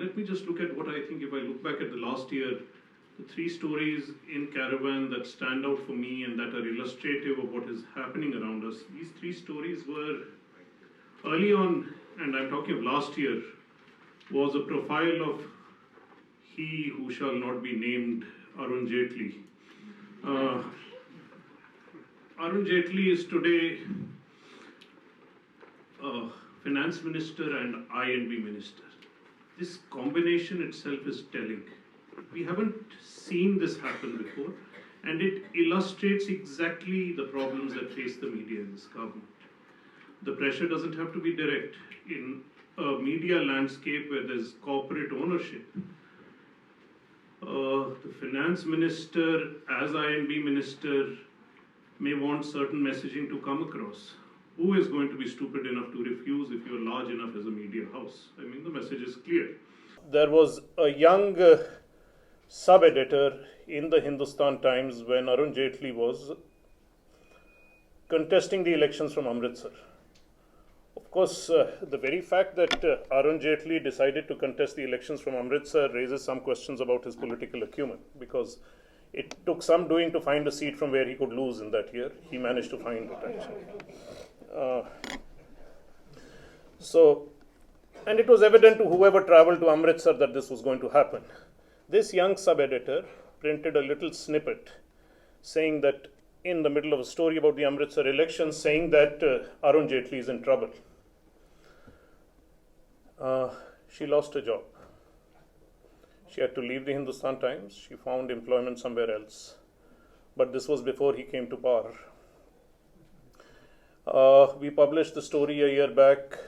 let me just look at what I think, if I look back at the last year, the three stories in Caravan that stand out for me and that are illustrative of what is happening around us. These three stories were early on, and I'm talking of last year, was a profile of he who shall not be named, Arun Jaitley. Arun Jaitley is today finance minister and I&B minister. This combination itself is telling. We haven't seen this happen before, and it illustrates exactly the problems that face the media in this government. The pressure doesn't have to be direct. In a media landscape where there's corporate ownership, the finance minister, as I&B minister, may want certain messaging to come across. Who is going to be stupid enough to refuse if you're large enough as a media house? I mean, the message is clear. There was a young sub-editor in the Hindustan Times when Arun Jaitley was contesting the elections from Amritsar. Of course, the very fact that Arun Jaitley decided to contest the elections from Amritsar raises some questions about his political acumen, because it took some doing to find a seat from where he could lose in that year. He managed to find it, actually. And it was evident to whoever traveled to Amritsar that this was going to happen. This young sub-editor printed a little snippet saying that, in the middle of a story about the Amritsar elections, saying that Arun Jaitley is in trouble. She lost her job. She had to leave the Hindustan Times. She found employment somewhere else. But this was before he came to power. We published the story a year back.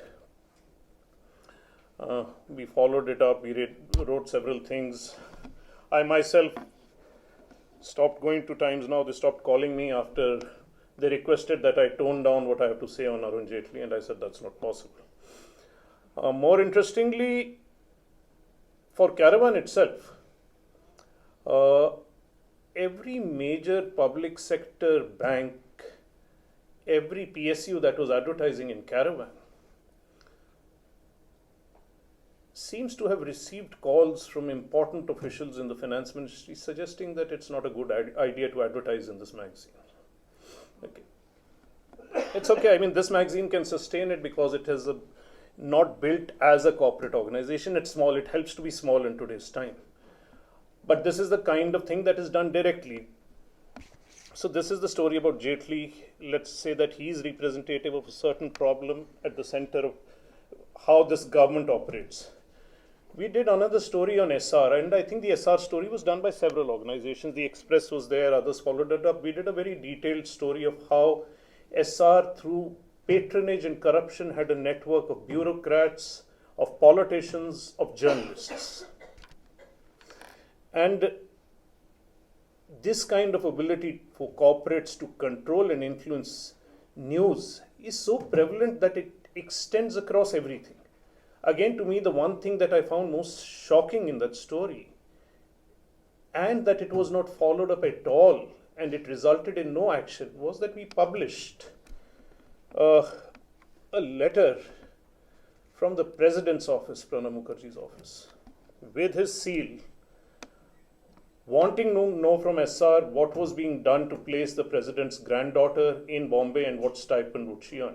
We followed it up. We wrote several things. I myself stopped going to Times Now. They stopped calling me after they requested that I tone down what I have to say on Arun Jaitley, and I said that's not possible. More interestingly, for Caravan itself, every major public sector bank, every PSU that was advertising in Caravan seems to have received calls from important officials in the finance ministry suggesting that it's not a good idea to advertise in this magazine. Okay. It's okay. I mean, this magazine can sustain it because it is not built as a corporate organization. It's small. It helps to be small in today's time. But this is the kind of thing that is done directly. So this is the story about Jaitley. Let's say that he is representative of a certain problem at the center of how this government operates. We did another story on SR, and I think the SR story was done by several organizations. The Express was there, others followed it up. We did a very detailed story of how SR, through patronage and corruption, had a network of bureaucrats, of politicians, of journalists. And this kind of ability for corporates to control and influence news is so prevalent that it extends across everything. Again, to me, the one thing that I found most shocking in that story, and that it was not followed up at all, and it resulted in no action, was that we published a letter from the President's office, Pranab Mukherjee's office, with his seal, wanting to know from SR what was being done to place the President's granddaughter in Bombay and what stipend would she earn.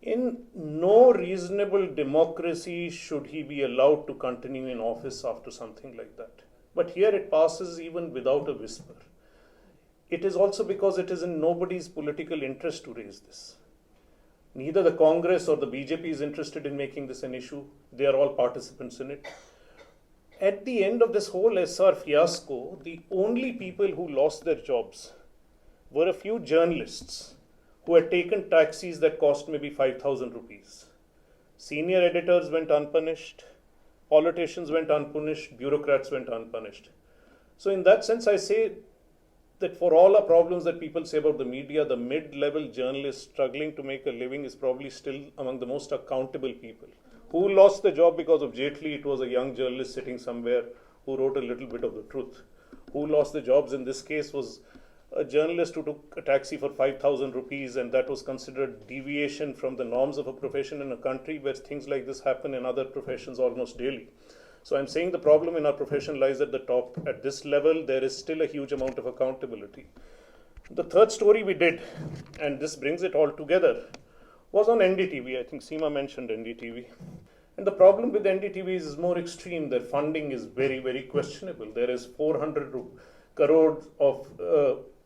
In no reasonable democracy should he be allowed to continue in office after something like that. But here it passes even without a whisper. It is also because it is in nobody's political interest to raise this. Neither the Congress or the BJP is interested in making this an issue. They are all participants in it. At the end of this whole SR fiasco, the only people who lost their jobs were a few journalists who had taken taxis that cost maybe 5,000 rupees. Senior editors went unpunished, politicians went unpunished, bureaucrats went unpunished. So in that sense, I say that for all the problems that people say about the media, the mid-level journalist struggling to make a living is probably still among the most accountable people. Who lost the job because of Jaitley? It was a young journalist sitting somewhere who wrote a little bit of the truth. Who lost the jobs in this case was a journalist who took a taxi for 5,000 rupees, and that was considered deviation from the norms of a profession in a country where things like this happen in other professions almost daily. So I'm saying the problem in our profession lies at the top. At this level, there is still a huge amount of accountability. The third story we did, and this brings it all together, was on NDTV. I think Seema mentioned NDTV. And the problem with NDTV is more extreme. Their funding is very, very questionable. There is 400 crores of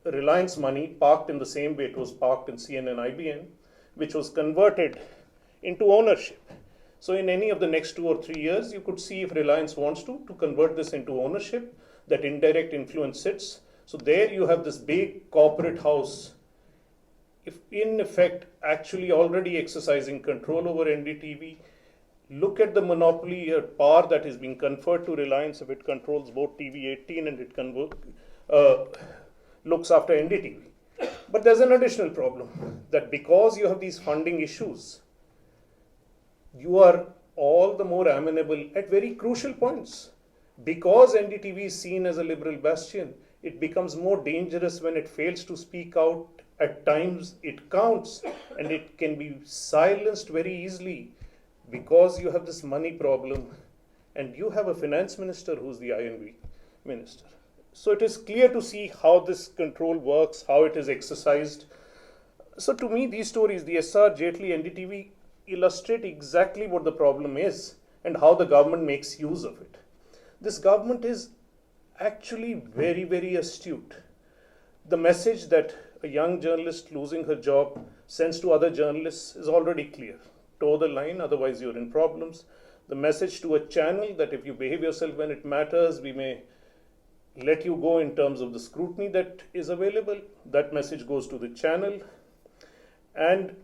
Reliance money parked in the same way it was parked in CNN IBN, which was converted into ownership. So in any of the next 2 or 3 years, you could see if Reliance wants to convert this into ownership, that indirect influence sits. So there you have this big corporate house, if in effect actually already exercising control over NDTV. Look at the monopoly or power that is being conferred to Reliance if it controls both TV18 and it looks after NDTV. But there's an additional problem, that because you have these funding issues, you are all the more amenable at very crucial points. Because NDTV is seen as a liberal bastion, it becomes more dangerous when it fails to speak out. At times it counts, and it can be silenced very easily because you have this money problem and you have a finance minister who's the INV minister. So it is clear to see how this control works, how it is exercised. So to me, these stories, the SR, Jaitley, NDTV, illustrate exactly what the problem is and how the government makes use of it. This government is actually very, very astute. The message that a young journalist losing her job sends to other journalists is already clear. Toe the line, otherwise you're in problems. The message to a channel that if you behave yourself when it matters, we may let you go in terms of the scrutiny that is available. That message goes to the channel. And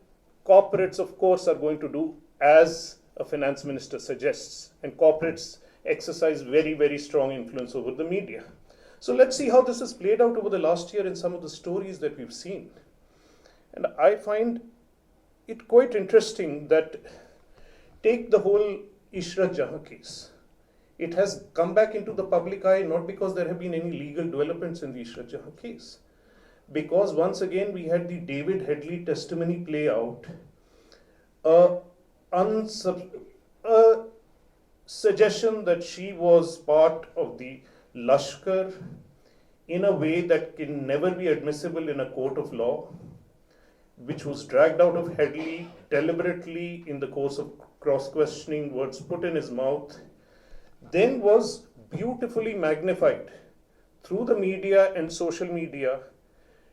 corporates, of course, are going to do as a finance minister suggests. And corporates exercise very, very strong influence over the media. So let's see how this has played out over the last year in some of the stories that we've seen. And I find it quite interesting that, take the whole Ishrat Jahan case. It has come back into the public eye not because there have been any legal developments in the Ishrat Jahan case, because once again we had the David Headley testimony play out, a suggestion that she was part of the Lashkar in a way that can never be admissible in a court of law, which was dragged out of Headley deliberately in the course of cross-questioning, words put in his mouth, then was beautifully magnified through the media and social media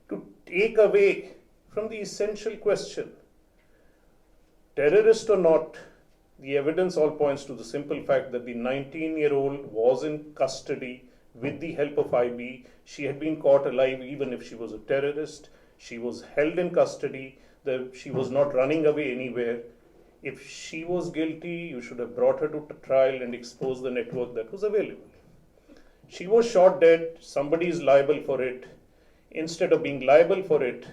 to take away from the essential question. Terrorist or not, the evidence all points to the simple fact that the 19-year-old was in custody with the help of IB. She had been caught alive even if she was a terrorist. She was held in custody. She was not running away anywhere. If she was guilty, you should have brought her to trial and exposed the network that was available. She was shot dead. Somebody is liable for it. Instead of being liable for it,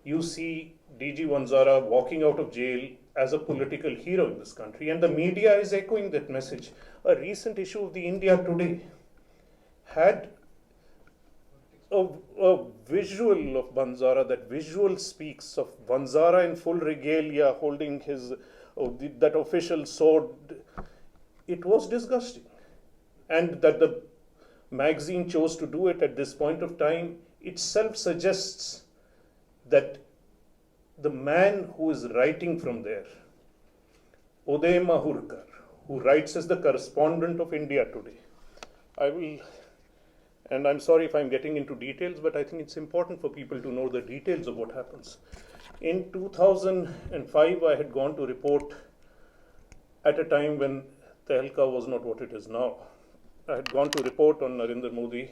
you see DG Vanzara walking out of jail as a political hero in this country. And the media is echoing that message. A recent issue of the India Today had a visual of Vanzara. That visual speaks of Vanzara in full regalia holding that official sword. It was disgusting. And that the magazine chose to do it at this point of time itself suggests that the man who is writing from there, Uday Mahurkar, who writes as the correspondent of India Today, and I'm sorry if I'm getting into details, but I think it's important for people to know the details of what happens. In 2005, I had gone to report at a time when Tehelka was not what it is now. I had gone to report on Narendra Modi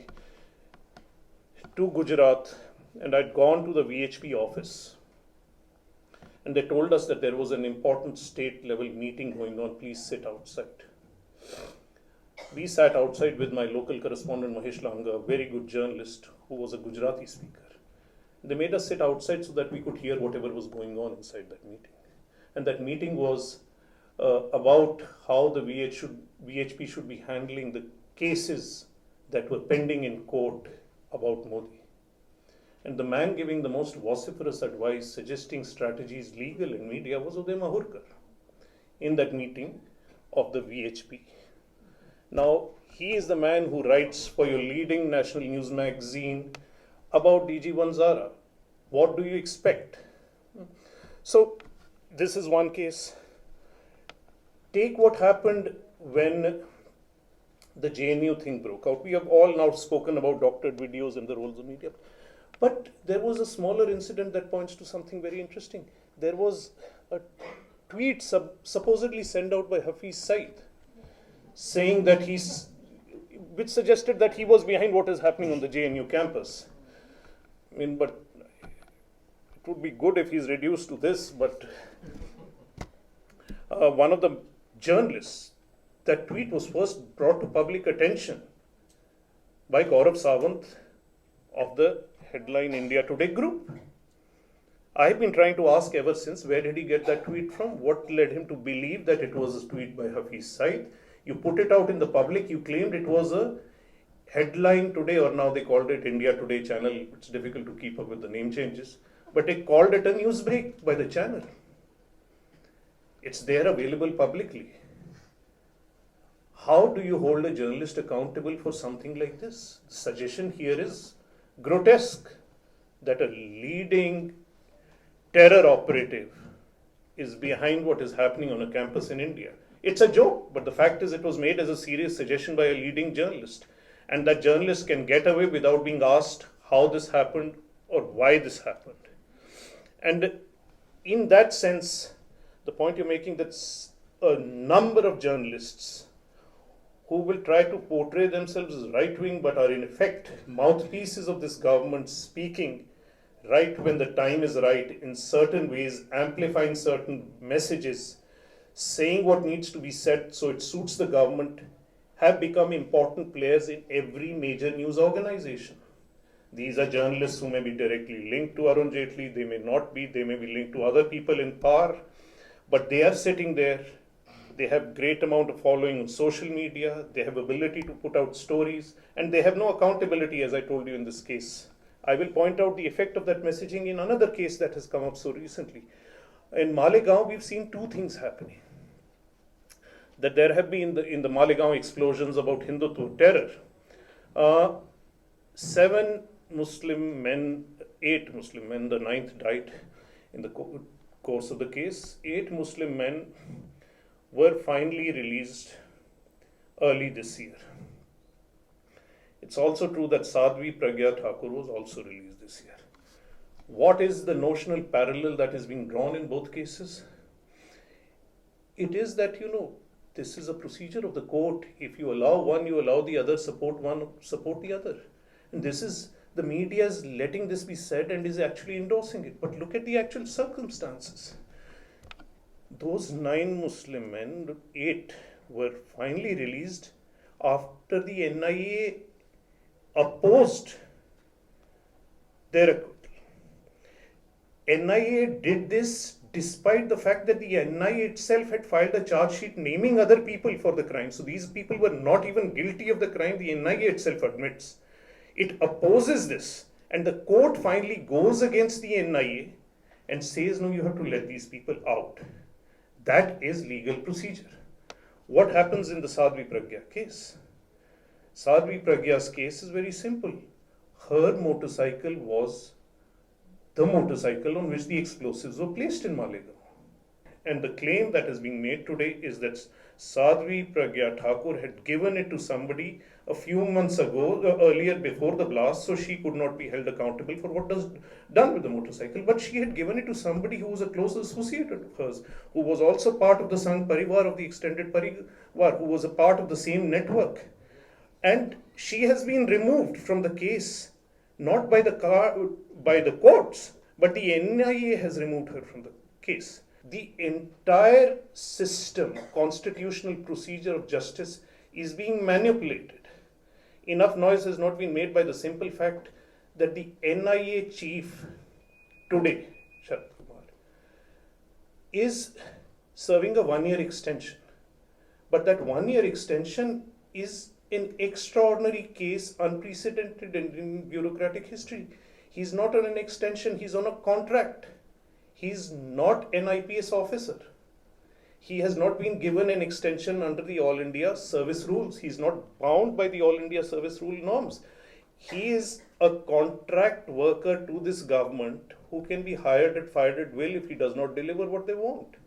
to Gujarat, and I'd gone to the VHP office. And they told us that there was an important state-level meeting going on. Please sit outside. We sat outside with my local correspondent Mahesh Langa, a very good journalist who was a Gujarati speaker. They made us sit outside so that we could hear whatever was going on inside that meeting. And that meeting was about how the VHP should be handling the cases that were pending in court about Modi. And the man giving the most vociferous advice, suggesting strategies legal in media, was Uday Mahurkar in that meeting of the VHP. Now, he is the man who writes for your leading national news magazine about DG Vanzara. What do you expect? So, this is one case. Take what happened when the JNU thing broke out. We have all now spoken about doctored videos and the roles of media. But there was a smaller incident that points to something very interesting. There was a tweet supposedly sent out by Hafiz Saeed saying that which suggested that he was behind what is happening on the JNU campus. I mean, but it would be good if he's reduced to this, but one of the journalists, that tweet was first brought to public attention by Gaurav Sawant of the Headline India Today group. I've been trying to ask ever since, where did he get that tweet from? What led him to believe that it was a tweet by Hafiz Saeed? You put it out in the public, you claimed it was a Headline Today, or now they called it India Today channel. It's difficult to keep up with the name changes. But they called it a news break by the channel. It's there available publicly. How do you hold a journalist accountable for something like this? The suggestion here is grotesque, that a leading terror operative is behind what is happening on a campus in India. It's a joke, but the fact is it was made as a serious suggestion by a leading journalist. And that journalist can get away without being asked how this happened or why this happened. And in that sense, the point you're making, that's a number of journalists who will try to portray themselves as right-wing but are in effect mouthpieces of this government, speaking right when the time is right, in certain ways, amplifying certain messages, saying what needs to be said so it suits the government, have become important players in every major news organization. These are journalists who may be directly linked to Arun Jaitley, they may not be, they may be linked to other people in power, but they are sitting there. They have great amount of following on social media, they have ability to put out stories, and they have no accountability, as I told you in this case. I will point out the effect of that messaging in another case that has come up so recently. In Malegaon, we've seen two things happening. That there have been, in the Malegaon explosions about Hindutva terror, 7 Muslim men, 8 Muslim men, the 9th died in the course of the case. 8 Muslim men were finally released early this year. It's also true that Sadhvi Pragya Thakur was also released this year. What is the notional parallel that is being drawn in both cases? It is that, this is a procedure of the court. If you allow one, you allow the other, support one, support the other. And this is, the media is letting this be said and is actually endorsing it. But look at the actual circumstances. Those 9 Muslim men, 8 were finally released after the NIA opposed their acquittal. NIA did this despite the fact that the NIA itself had filed a charge sheet naming other people for the crime. So these people were not even guilty of the crime the NIA itself admits. It opposes this, and the court finally goes against the NIA and says, no, you have to let these people out. That is legal procedure. What happens in the Sadhvi Pragya case? Sadhvi Pragya's case is very simple. Her motorcycle was the motorcycle on which the explosives were placed in Malegaon. And the claim that is being made today is that Sadhvi Pragya Thakur had given it to somebody a few months ago, earlier before the blast, so she could not be held accountable for what was done with the motorcycle. But she had given it to somebody who was a close associate of hers, who was also part of the Sangh Parivar, of the extended Parivar, who was a part of the same network. And she has been removed from the case, not by the courts, but the NIA has removed her from the case. The entire system, constitutional procedure of justice, is being manipulated. Enough noise has not been made by the simple fact that the NIA chief today, Sharad Kumar, is serving a 1-year extension. But that 1-year extension is an extraordinary case, unprecedented in bureaucratic history. He's not on an extension, he's on a contract. He's not an IPS officer. He has not been given an extension under the All India service rules. He's not bound by the All India service rule norms. He is a contract worker to this government who can be hired and fired at will if he does not deliver what they want.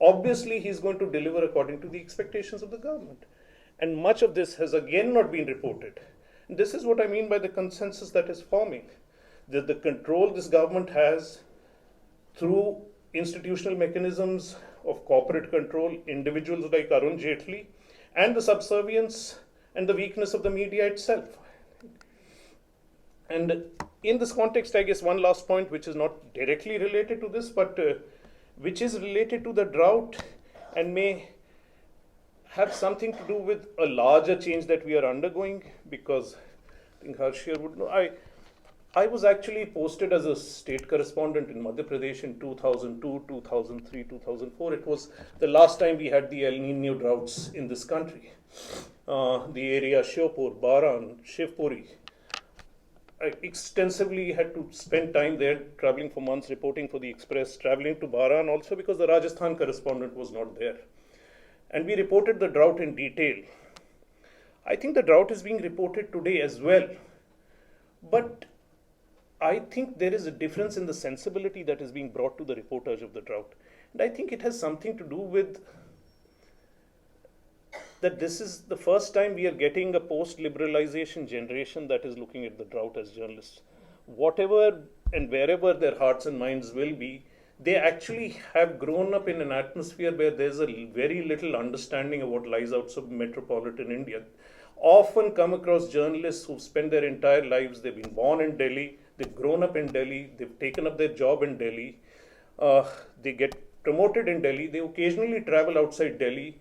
Obviously, he's going to deliver according to the expectations of the government. And much of this has again not been reported. And this is what I mean by the consensus that is forming. That the control this government has through institutional mechanisms of corporate control, individuals like Arun Jaitley, and the subservience and the weakness of the media itself. And in this context, I guess one last point, which is not directly related to this, but which is related to the drought and may have something to do with a larger change that we are undergoing, because I think Harsh here would know. I was actually posted as a state correspondent in Madhya Pradesh in 2002, 2003, 2004. It was the last time we had the El Nino droughts in this country. The area Shiopur, Baran, Shivpuri. I extensively had to spend time there, traveling for months, reporting for the Express, traveling to Baran also because the Rajasthan correspondent was not there. And we reported the drought in detail. I think the drought is being reported today as well. But I think there is a difference in the sensibility that is being brought to the reportage of the drought. And I think it has something to do with that this is the first time we are getting a post-liberalization generation that is looking at the drought as journalists. Whatever and wherever their hearts and minds will be, they actually have grown up in an atmosphere where there's a very little understanding of what lies outside metropolitan India. Often come across journalists who've spent their entire lives, they've been born in Delhi, they've grown up in Delhi, they've taken up their job in Delhi, they get promoted in Delhi, they occasionally travel outside Delhi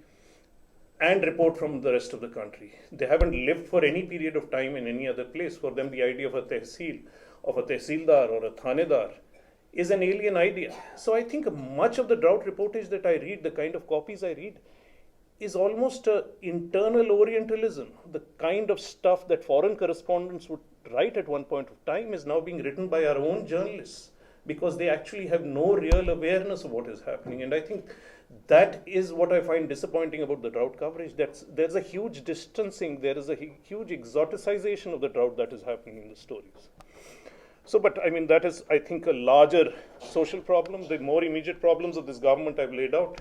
and report from the rest of the country. They haven't lived for any period of time in any other place. For them, the idea of a tehsil, of a tehsildar or a thanedar is an alien idea. So I think much of the drought reportage that I read, the kind of copies I read, is almost an internal Orientalism. The kind of stuff that foreign correspondents would write at one point of time is now being written by our own journalists because they actually have no real awareness of what is happening. And I think that is what I find disappointing about the drought coverage. There's a huge distancing, there is a huge exoticization of the drought that is happening in the stories. So, but I mean, that is, I think, a larger social problem. The more immediate problems of this government I've laid out.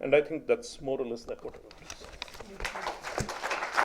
And I think that's more or less that what I want.